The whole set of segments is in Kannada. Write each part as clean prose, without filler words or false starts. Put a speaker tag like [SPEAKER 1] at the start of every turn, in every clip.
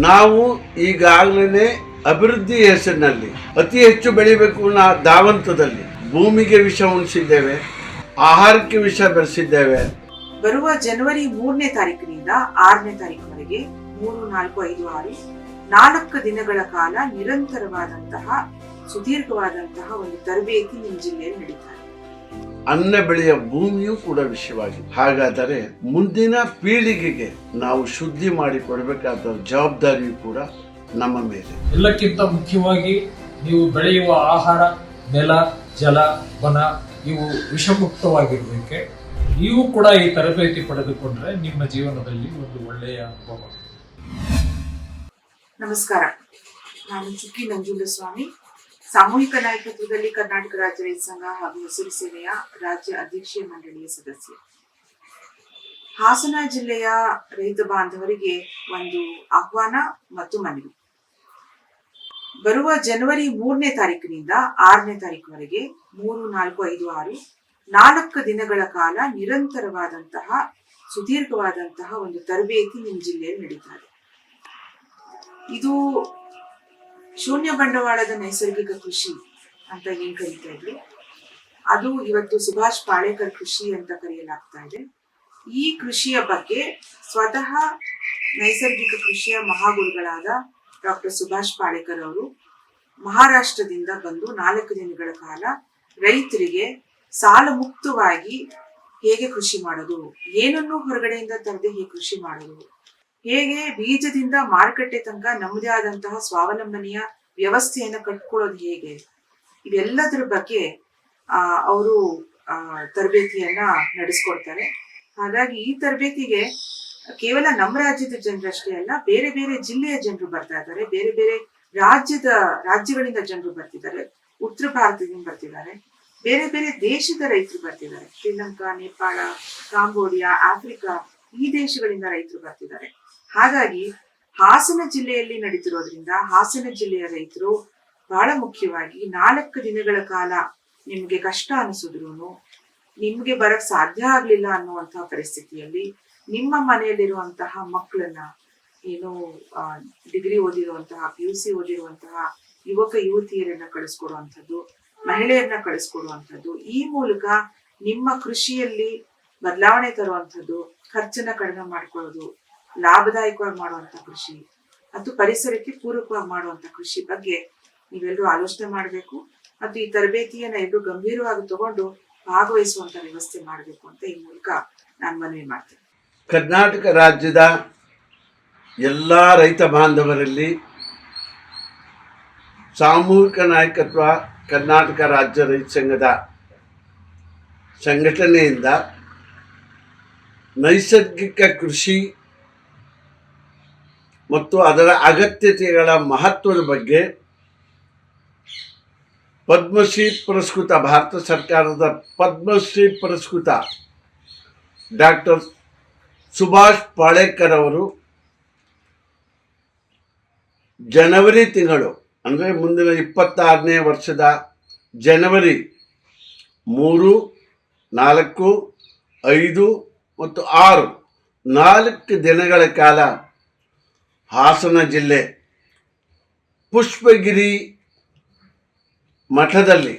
[SPEAKER 1] ನಾವು ಈಗಾಗಲೇ ಅಭಿವೃದ್ಧಿ ಹೆಸರಿನಲ್ಲಿ ಅತಿ ಹೆಚ್ಚು ಬೆಳಿಬೇಕು ಅನ್ನೋ ಧಾವಂತದಲ್ಲಿ ಭೂಮಿಗೆ ವಿಷ ಉಣಿಸಿದ್ದೇವೆ, ಆಹಾರಕ್ಕೆ ವಿಷ ಬೆರೆಸಿದ್ದೇವೆ.
[SPEAKER 2] ಬರುವ ಜನವರಿ 3ನೇ ತಾರೀಕಿನಿಂದ 6ನೇ ತಾರೀಕಿನವರೆಗೆ 3, 4, 5, 6 4 ದಿನಗಳ ಕಾಲ ನಿರಂತರವಾದಂತಹ ಸುದೀರ್ಘವಾದಂತಹ ಒಂದು ತರಬೇತಿ ನಿಮ್ಮ ಜಿಲ್ಲೆಯಲ್ಲಿ ನಡೀತಾ ಇದೆ.
[SPEAKER 1] ಅನ್ನ ಬೆಳೆಯ ಭೂಮಿಯೂ ಕೂಡ ವಿಷಯವಾಗಿದೆ. ಹಾಗಾದರೆ ಮುಂದಿನ ಪೀಳಿಗೆಗೆ ನಾವು ಶುದ್ಧಿ ಮಾಡಿ ಕೊಡಬೇಕಾದ ಜವಾಬ್ದಾರಿಯೂ ಕೂಡ ನಮ್ಮ ಮೇಲೆ.
[SPEAKER 3] ಎಲ್ಲಕ್ಕಿಂತ ಮುಖ್ಯವಾಗಿ ನೀವು ಬೆಳೆಯುವ ಆಹಾರ, ನೆಲ, ಜಲ, ವನ ಇವು ವಿಷಮುಕ್ತವಾಗಿರಬೇಕೆ. ನೀವು ಕೂಡ ಈ ತರಬೇತಿ ಪಡೆದುಕೊಂಡ್ರೆ ನಿಮ್ಮ ಜೀವನದಲ್ಲಿ ಒಂದು ಒಳ್ಳೆಯ ಅನುಭವ.
[SPEAKER 2] ನಮಸ್ಕಾರ, ನಾನು ಚುಕ್ಕಿ ನಂಜುಂಡಸ್ವಾಮಿ, ಸಾಮೂಹಿಕ ನಾಯಕತ್ವದಲ್ಲಿ ಕರ್ನಾಟಕ ರಾಜ್ಯ ರೈತ ಸಂಘ ಹಾಗೂ ಹಸಿರು ಸೇನೆಯ ರಾಜ್ಯ ಅಧ್ಯಕ್ಷೀಯ ಮಂಡಳಿಯ ಸದಸ್ಯ. ಹಾಸನ ಜಿಲ್ಲೆಯ ರೈತ ಬಾಂಧವರಿಗೆ ಒಂದು ಆಹ್ವಾನ ಮತ್ತು ಮನವಿ. ಬರುವ ಜನವರಿ 3ನೇ ತಾರೀಕಿನಿಂದ 6ನೇ ತಾರೀಕಿನವರೆಗೆ 3, 4, 5, 6 4 ದಿನಗಳ ಕಾಲ ನಿರಂತರವಾದಂತಹ ಸುದೀರ್ಘವಾದಂತಹ ಒಂದು ತರಬೇತಿ ನಿಮ್ಮ ಜಿಲ್ಲೆಯಲ್ಲಿ ನಡೀತಾ ಇದೆ. ಇದು ಶೂನ್ಯ ಬಂಡವಾಳದ ನೈಸರ್ಗಿಕ ಕೃಷಿ ಅಂತ ಏನ್ ಕರೀತಾ ಇದ್ರು, ಅದು ಇವತ್ತು ಸುಭಾಷ್ ಪಾಳೇಕರ್ ಕೃಷಿ ಅಂತ ಕರೆಯಲಾಗ್ತಾ ಇದೆ. ಈ ಕೃಷಿಯ ಬಗ್ಗೆ ಸ್ವತಃ ನೈಸರ್ಗಿಕ ಕೃಷಿಯ ಮಹಾಗುರುಗಳಾದ ಡಾಕ್ಟರ್ ಸುಭಾಷ್ ಪಾಳೇಕರ್ ಅವರು ಮಹಾರಾಷ್ಟ್ರದಿಂದ ಬಂದು 4 ದಿನಗಳ ಕಾಲ ರೈತರಿಗೆ ಸಾಲ ಮುಕ್ತವಾಗಿ ಹೇಗೆ ಕೃಷಿ ಮಾಡೋದು, ಏನನ್ನು ಹೊರಗಡೆಯಿಂದ ತರದೆ ಹೇಗೆ ಕೃಷಿ ಮಾಡೋದು, ಹೇಗೆ ಬೀಜದಿಂದ ಮಾರುಕಟ್ಟೆ ತನಕ ನಮ್ಮದೇ ಆದಂತಹ ಸ್ವಾವಲಂಬನೆಯ ವ್ಯವಸ್ಥೆಯನ್ನ ಕಟ್ಕೊಳ್ಳೋದು ಹೇಗೆ, ಇವೆಲ್ಲದರ ಬಗ್ಗೆ ಅವರು ತರಬೇತಿಯನ್ನ ನಡೆಸ್ಕೊಡ್ತಾರೆ. ಹಾಗಾಗಿ ಈ ತರಬೇತಿಗೆ ಕೇವಲ ನಮ್ಮ ರಾಜ್ಯದ ಜನರಷ್ಟೇ ಅಲ್ಲ, ಬೇರೆ ಬೇರೆ ಜಿಲ್ಲೆಯ ಜನರು ಬರ್ತಾ ಇದ್ದಾರೆ, ಬೇರೆ ಬೇರೆ ರಾಜ್ಯಗಳಿಂದ ಜನರು ಬರ್ತಿದ್ದಾರೆ, ಉತ್ತರ ಭಾರತದಿಂದ ಬರ್ತಿದ್ದಾರೆ, ಬೇರೆ ಬೇರೆ ದೇಶದ ರೈತರು ಬರ್ತಿದ್ದಾರೆ. ಶ್ರೀಲಂಕಾ, ನೇಪಾಳ, ಕಾಂಬೋಡಿಯಾ, ಆಫ್ರಿಕಾ ಈ ದೇಶಗಳಿಂದ ರೈತರು ಬರ್ತಿದ್ದಾರೆ. ಹಾಗಾಗಿ ಹಾಸನ ಜಿಲ್ಲೆಯಲ್ಲಿ ನಡೀತಿರೋದ್ರಿಂದ ಹಾಸನ ಜಿಲ್ಲೆಯ ರೈತರು ಬಹಳ ಮುಖ್ಯವಾಗಿ 4 ದಿನಗಳ ಕಾಲ ನಿಮ್ಗೆ ಕಷ್ಟ ಅನಿಸಿದ್ರು, ನಿಮ್ಗೆ ಬರಕ್ ಸಾಧ್ಯ ಆಗ್ಲಿಲ್ಲ ಅನ್ನುವಂತಹ ಪರಿಸ್ಥಿತಿಯಲ್ಲಿ ನಿಮ್ಮ ಮನೆಯಲ್ಲಿರುವಂತಹ ಮಕ್ಕಳನ್ನ, ಏನು ಡಿಗ್ರಿ ಓದಿರುವಂತಹ, PUC ಓದಿರುವಂತಹ ಯುವಕ ಯುವತಿಯರನ್ನ ಕಳಿಸ್ಕೊಡುವಂಥದ್ದು, ಮಹಿಳೆಯರನ್ನ ಕಳಿಸ್ಕೊಡುವಂಥದ್ದು, ಈ ಮೂಲಕ ನಿಮ್ಮ ಕೃಷಿಯಲ್ಲಿ ಬದಲಾವಣೆ ತರುವಂಥದ್ದು, ಖರ್ಚನ್ನ ಕಡಿಮೆ ಮಾಡ್ಕೊಳ್ಳೋದು, ಲಾಭದಾಯಕವಾಗಿ ಮಾಡುವಂತ ಕೃಷಿ ಮತ್ತು ಪರಿಸರಕ್ಕೆ ಪೂರಕವಾಗಿ ಮಾಡುವಂತ ಕೃಷಿ ಬಗ್ಗೆ ನೀವೆಲ್ಲರೂ ಆಲೋಚನೆ ಮಾಡಬೇಕು ಮತ್ತು ಈ ತರಬೇತಿಯನ್ನ ಎಲ್ಲರೂ ಗಂಭೀರವಾಗಿ ತಗೊಂಡು ಭಾಗವಹಿಸುವಂತ ವ್ಯವಸ್ಥೆ ಮಾಡಬೇಕು ಅಂತ ಈ ಮೂಲಕ ನಾನು ಮನವಿ ಮಾಡ್ತೇನೆ.
[SPEAKER 1] ಕರ್ನಾಟಕ ರಾಜ್ಯದ ಎಲ್ಲ ರೈತ ಬಾಂಧವರಲ್ಲಿ ಸಾಮೂಹಿಕ ನಾಯಕತ್ವ ಕರ್ನಾಟಕ ರಾಜ್ಯ ರೈತ ಸಂಘದ ಸಂಘಟನೆಯಿಂದ ನೈಸರ್ಗಿಕ ಕೃಷಿ ಮತ್ತು ಅದರ ಅಗತ್ಯತೆಗಳ ಮಹತ್ವದ ಬಗ್ಗೆ ಪದ್ಮಶ್ರೀ ಪುರಸ್ಕೃತ, ಭಾರತ ಸರ್ಕಾರದ ಪದ್ಮಶ್ರೀ ಪುರಸ್ಕೃತ ಡಾಕ್ಟರ್ ಸುಭಾಷ್ ಪಾಳೇಕರ್ ಅವರು ಜನವರಿ ತಿಂಗಳು ಅಂದರೆ ಮುಂದಿನ 26ನೇ ವರ್ಷದ ಜನವರಿ 3, 4, 5 ಮತ್ತು 6 4 ದಿನಗಳ ಕಾಲ ಹಾಸನ ಜಿಲ್ಲೆ ಪುಷ್ಪಗಿರಿ ಮಠದಲ್ಲಿ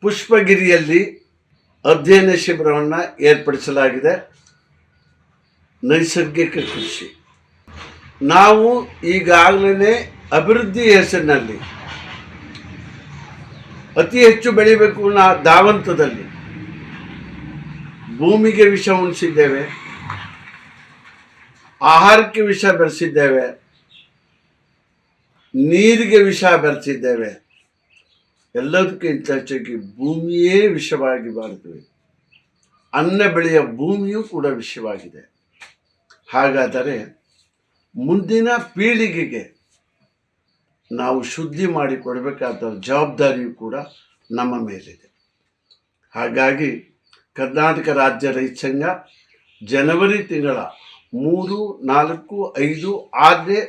[SPEAKER 1] ಪುಷ್ಪಗಿರಿಯಲ್ಲಿ ಅಧ್ಯಯನ ಶಿಬಿರವನ್ನು ಏರ್ಪಡಿಸಲಾಗಿದೆ. ನೈಸರ್ಗಿಕ ಕೃಷಿ ನಾವು ಈಗಾಗಲೇ ಅಭಿವೃದ್ಧಿ ಹೆಸರಿನಲ್ಲಿ ಅತಿ ಹೆಚ್ಚು ಬೆಳಿಬೇಕು ಅನ್ನೋ ಧಾವಂತದಲ್ಲಿ ಭೂಮಿಗೆ ವಿಷ ಉಣಿಸಿದ್ದೇವೆ, ಆಹಾರಕ್ಕೆ ವಿಷ ಬೆರೆಸಿದ್ದೇವೆ, ನೀರಿಗೆ ವಿಷ ಬೆರೆಸಿದ್ದೇವೆ. ಎಲ್ಲದಕ್ಕಿಂತ ಹೆಚ್ಚಾಗಿ ಭೂಮಿಯೇ ವಿಷವಾಗಿ ಬಾಳುತ್ತವೆ. ಅನ್ನ ಬೆಳೆಯ ಭೂಮಿಯೂ ಕೂಡ ವಿಷವಾಗಿದೆ. ಹಾಗಾದರೆ ಮುಂದಿನ ಪೀಳಿಗೆಗೆ ನಾವು ಶುದ್ಧಿ ಮಾಡಿ ಕೊಡಬೇಕಾದ ಜವಾಬ್ದಾರಿಯೂ ಕೂಡ ನಮ್ಮ ಮೇಲಿದೆ. ಹಾಗಾಗಿ ಕರ್ನಾಟಕ ರಾಜ್ಯ ರೈತ ಸಂಘ ಜನವರಿ ತಿಂಗಳ 3, 4, 5, 6ನೇ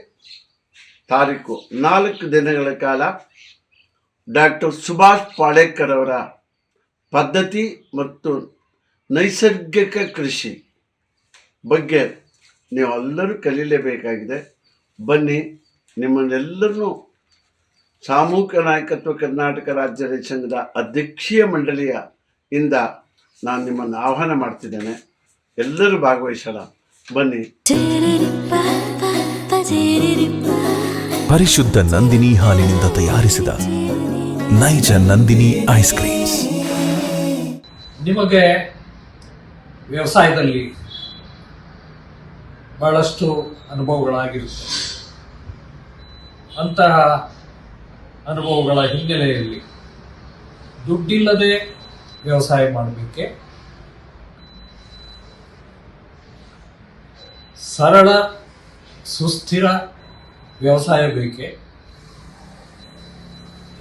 [SPEAKER 1] ತಾರೀಕು 4 ದಿನಗಳ ಕಾಲ ಡಾಕ್ಟರ್ ಸುಭಾಷ್ ಪಾಳೇಕರ್ ಅವರ ಪದ್ಧತಿ ಮತ್ತು ನೈಸರ್ಗಿಕ ಕೃಷಿ ಬಗ್ಗೆ ನೀವೆಲ್ಲರೂ ಕಲೀಲೇಬೇಕಾಗಿದೆ. ಬನ್ನಿ, ನಿಮ್ಮನ್ನೆಲ್ಲರನ್ನೂ ಸಾಮೂಹಿಕ ನಾಯಕತ್ವ ಕರ್ನಾಟಕ ರಾಜ್ಯ ರೈತ ಸಂಘದ ಅಧ್ಯಕ್ಷೀಯ ಮಂಡಳಿಯ ಇಂದ ನಾನು ನಿಮ್ಮನ್ನು ಆಹ್ವಾನ ಮಾಡ್ತಿದ್ದೇನೆ. ಎಲ್ಲರೂ ಭಾಗವಹಿಸೋಣ, ಬನ್ನಿ.
[SPEAKER 4] ಪರಿಶುದ್ಧ ನಂದಿನಿ ಹಾಲಿನಿಂದ ತಯಾರಿಸಿದ ನೈಜ ನಂದಿನಿ ಐಸ್ ಕ್ರೀಮ್ಸ್.
[SPEAKER 3] ನಿಮಗೆ ವ್ಯವಸಾಯದಲ್ಲಿ ಬಹಳಷ್ಟು ಅನುಭವಗಳಾಗಿರುತ್ತೆ. ಅಂತಹ ಅನುಭವಗಳ ಹಿನ್ನೆಲೆಯಲ್ಲಿ ದುಡ್ಡಿಲ್ಲದೆ ವ್ಯವಸಾಯ ಮಾಡಬೇಕೆ, ಸರಳ ಸುಸ್ಥಿರ ವ್ಯವಸಾಯ ಬೇಕೆ,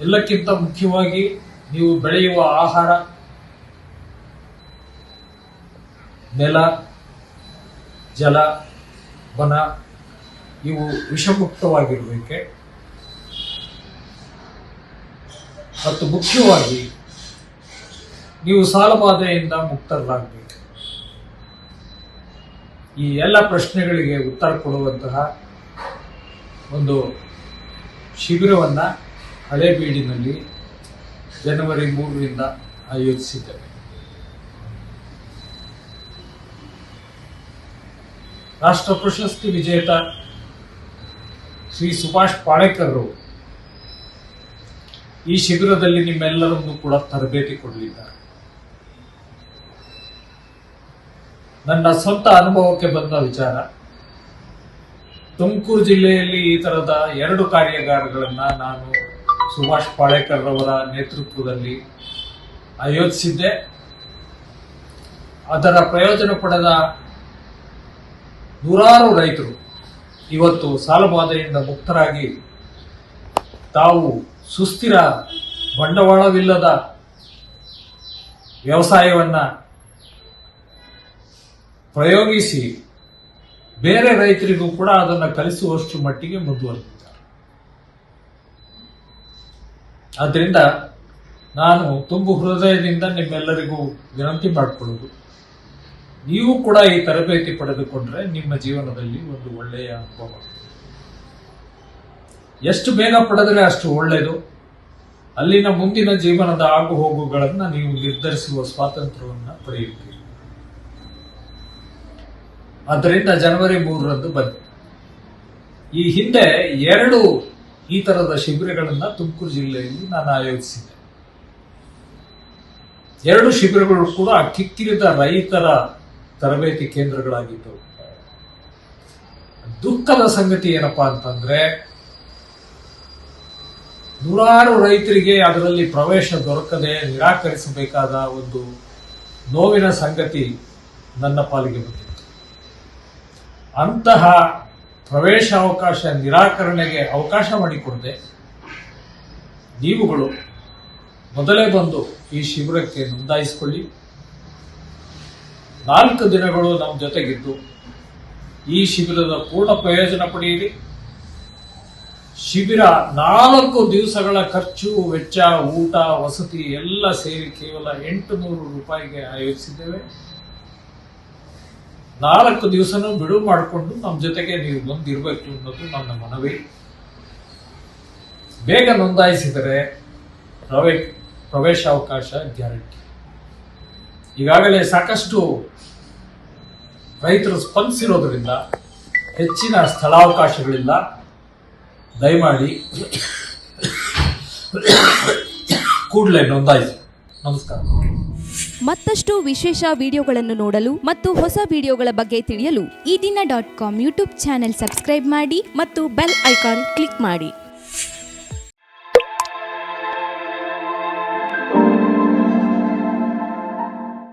[SPEAKER 3] ಎಲ್ಲಕ್ಕಿಂತ ಮುಖ್ಯವಾಗಿ ನೀವು ಬೆಳೆಯುವ ಆಹಾರ, ನೆಲ, ಜಲ, ವನ ಇವು ವಿಷಮುಕ್ತವಾಗಿರಬೇಕೆ ಮತ್ತು ಮುಖ್ಯವಾಗಿ ನೀವು ಸಾಲಬಾಧೆಯಿಂದ ಮುಕ್ತರಾಗಬೇಕು. ಈ ಎಲ್ಲ ಪ್ರಶ್ನೆಗಳಿಗೆ ಉತ್ತರ ಕೊಡುವಂತಹ ಒಂದು ಶಿಬಿರವನ್ನು ಹಳೇಬೀಡಿನಲ್ಲಿ ಜನವರಿ 3ರಿಂದ ಆಯೋಜಿಸಿದ್ದೇವೆ. ರಾಷ್ಟ್ರ ಪ್ರಶಸ್ತಿ ವಿಜೇತ ಶ್ರೀ ಸುಭಾಷ್ ಪಾಳೇಕರ್ ಈ ಶಿಬಿರದಲ್ಲಿ ನಿಮ್ಮೆಲ್ಲರನ್ನು ಕೂಡ ತರಬೇತಿ ಕೊಡಲಿದ್ದಾರೆ. ನನ್ನ ಸ್ವಂತ ಅನುಭವಕ್ಕೆ ಬಂದ ವಿಚಾರ, ತುಮಕೂರು ಜಿಲ್ಲೆಯಲ್ಲಿ ಈ ತರದ 2 ಕಾರ್ಯಾಗಾರಗಳನ್ನು ನಾನು ಸುಭಾಷ್ ಪಾಳೇಕರ್ ಅವರ ನೇತೃತ್ವದಲ್ಲಿ ಆಯೋಜಿಸಿದ್ದೆ. ಅದರ ಪ್ರಯೋಜನ ಪಡೆದ ನೂರಾರು ರೈತರು ಇವತ್ತು ಸಾಲಬಾಧೆಯಿಂದ ಮುಕ್ತರಾಗಿ ತಾವು ಸುಸ್ಥಿರ ಬಂಡವಾಳವಿಲ್ಲದ ವ್ಯವಸಾಯವನ್ನ ಪ್ರಯೋಗಿಸಿ ಬೇರೆ ರೈತರಿಗೂ ಕೂಡ ಅದನ್ನು ಕಲಿಸುವಷ್ಟು ಮಟ್ಟಿಗೆ ಮುಂದುವರೆದಿದ್ದಾರೆ. ಆದ್ದರಿಂದ ನಾನು ತುಂಬು ಹೃದಯದಿಂದ ನಿಮ್ಮೆಲ್ಲರಿಗೂ ವಿನಂತಿ ಮಾಡಿಕೊಳ್ಳುವುದು, ನೀವು ಕೂಡ ಈ ತರಬೇತಿ ಪಡೆದುಕೊಂಡ್ರೆ ನಿಮ್ಮ ಜೀವನದಲ್ಲಿ ಒಂದು ಒಳ್ಳೆಯ ಅನುಭವ. ಎಷ್ಟು ಬೇಗ ಪಡೆದರೆ ಅಷ್ಟು ಒಳ್ಳೆಯದು. ಅಲ್ಲಿನ ಮುಂದಿನ ಜೀವನದ ಆಗು ಹೋಗುಗಳನ್ನು ನೀವು ನಿರ್ಧರಿಸುವ ಸ್ವಾತಂತ್ರ್ಯವನ್ನು ಪಡೆಯುತ್ತೀರಿ. ಆದ್ದರಿಂದ ಜನವರಿ 3ರಂದು ಬನ್ನಿ. ಈ ಹಿಂದೆ 2 ಈ ತರದ ಶಿಬಿರಗಳನ್ನು ತುಮಕೂರು ಜಿಲ್ಲೆಯಲ್ಲಿ ನಾನು ಆಯೋಜಿಸಿದ್ದೆ. 2 ಶಿಬಿರಗಳು ಕೂಡ ಕಿಕ್ಕಿರಿದ ರೈತರ ತರಬೇತಿ ಕೇಂದ್ರಗಳಾಗಿದ್ದವು. ದುಃಖದ ಸಂಗತಿ ಏನಪ್ಪಾ ಅಂತಂದ್ರೆ, ನೂರಾರು ರೈತರಿಗೆ ಅದರಲ್ಲಿ ಪ್ರವೇಶ ದೊರಕದೆ ನಿರಾಕರಿಸಬೇಕಾದ ಒಂದು ನೋವಿನ ಸಂಗತಿ ನನ್ನ ಪಾಲಿಗೆ ಬಂದಿತ್ತು. ಅಂತಹ ಪ್ರವೇಶ ಅವಕಾಶ ನಿರಾಕರಣೆಗೆ ಅವಕಾಶ ಮಾಡಿಕೊಡದೆ ನೀವುಗಳು ಮೊದಲೇ ಬಂದು ಈ ಶಿಬಿರಕ್ಕೆ ನೋಂದಾಯಿಸಿಕೊಳ್ಳಿ. 4 ದಿನಗಳು ನಮ್ಮ ಜೊತೆಗಿದ್ದು ಈ ಶಿಬಿರದ ಪೂರ್ಣ ಪ್ರಯೋಜನ ಪಡೆಯಿರಿ. ಶಿಬಿರ 4 ದಿವಸಗಳ ಖರ್ಚು ವೆಚ್ಚ, ಊಟ, ವಸತಿ ಎಲ್ಲ ಸೇರಿ ಕೇವಲ 800 ರೂಪಾಯಿಗೆ ಆಯೋಜಿಸಿದ್ದೇವೆ. 4 ದಿವಸನೂ ಬಿಡುವು ಮಾಡಿಕೊಂಡು ನಮ್ಮ ಜೊತೆಗೆ ನೀವು ಬಂದಿರಬೇಕು ಅನ್ನೋದು ನನ್ನ ಮನವಿ. ಬೇಗ ನೋಂದಾಯಿಸಿದರೆ ಪ್ರವೇಶಾವಕಾಶ ಗ್ಯಾರಂಟಿ. ಈಗಾಗಲೇ ಸಾಕಷ್ಟು ರೈತರು ಸ್ಪಂದಿಸಿರೋದ್ರಿಂದ ಹೆಚ್ಚಿನ ಸ್ಥಳಾವಕಾಶಗಳಿಲ್ಲ. ದಯಮಾಡಿ ಕೂಡಲೇ ನೋಂದಾಯಿಸಿ. ನಮಸ್ಕಾರ.
[SPEAKER 5] ಮತ್ತಷ್ಟು ವಿಶೇಷ ವಿಡಿಯೋಗಳನ್ನು ನೋಡಲು ಮತ್ತು ಹೊಸ ವಿಡಿಯೋಗಳ ಬಗ್ಗೆ ತಿಳಿಯಲು ಈ ದಿನ .com ಯೂಟ್ಯೂಬ್ ಚಾನೆಲ್ ಸಬ್ಸ್ಕ್ರೈಬ್ ಮಾಡಿ ಮತ್ತು ಬೆಲ್ ಐಕಾನ್ ಕ್ಲಿಕ್ ಮಾಡಿ.